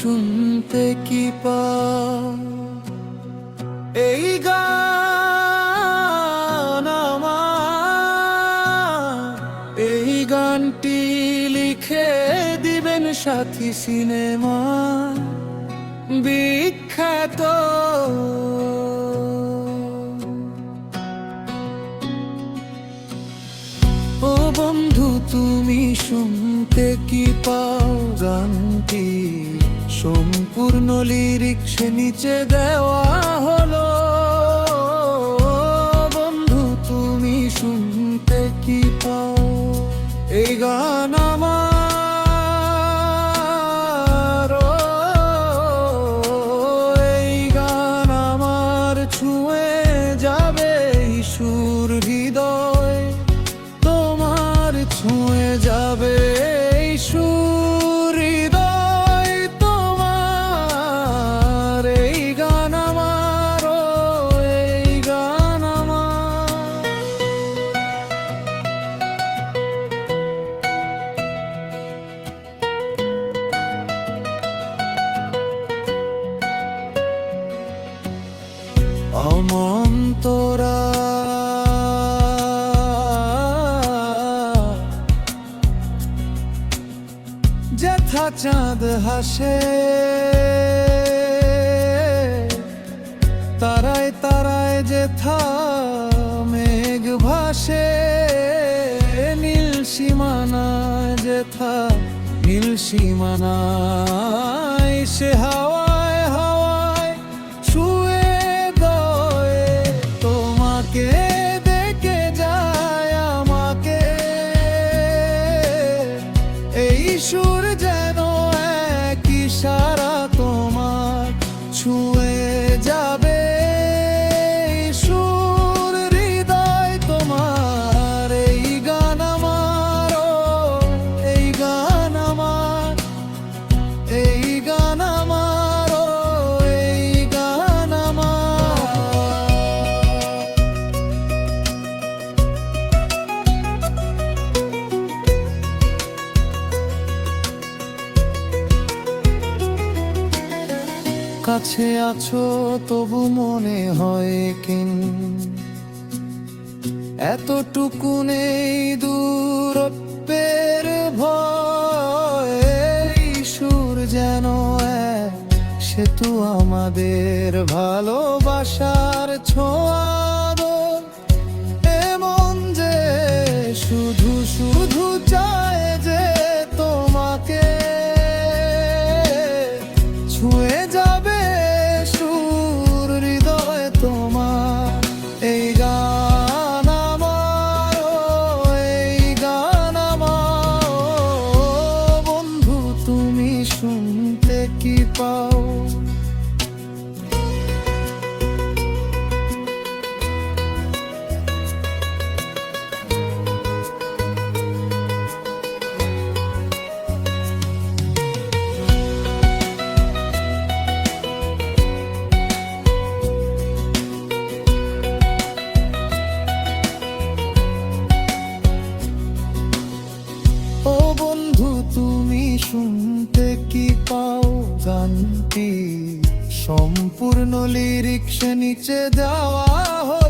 শুনতে কি পাও? এই গান আমার, এই গানটি লিখে দিবেন সাথী সিনেমা বিখ্যাত। ও বন্ধু তুমি শুনতে কি পাও? গানটি সম্পূর্ণ লিরিক্স নিচে দেওয়া হলো। বন্ধু তুমি শুনতে কি পাও? এই গান আমার, এই গান আমার ছুঁয়ে যাবে সুর হৃদয়, তোমার ছুঁয়ে যাবে সুর হৃদয় তোমার। এই গান আমার, এই গান আমার। অমন্তরা যেথা চাঁদ হাসে, তারায় তারায় যেথা মেঘ ভাসে, নীল সীমানায় যেথা নীল সীমানায় সে হাওয়ায় হাওয়ায় শুয়ে দয়ে তোমাকে দেখে যায় আমাকে। এই সুর যেন এক ইশারা তোমার ছুঁয়ে যাবে সুর হৃদয় তোমার। এই গান আমার, এই গান আমার, এই গান আমার, এই গান আমার। কাছে আছো তবু মনে হয় কিন, এতটুকু নেই দূরত্বের ভয়। এই সুর যেন এক সেতু আমাদের ভালোবাসার ছোঁয়া দো। এমন যে শুধু শুধু চায় যে তোমাকে ছুঁয়ে যাবে সুর হৃদয় তোমার। এই গান আমার, এই গান আমার। বন্ধু তুমি শুনতে কি পাও? ও বন্ধু তুমি শুনতে কি পাও? গানটি সম্পূর্ণ লিরিক্স নিচে দেওয়া হলো।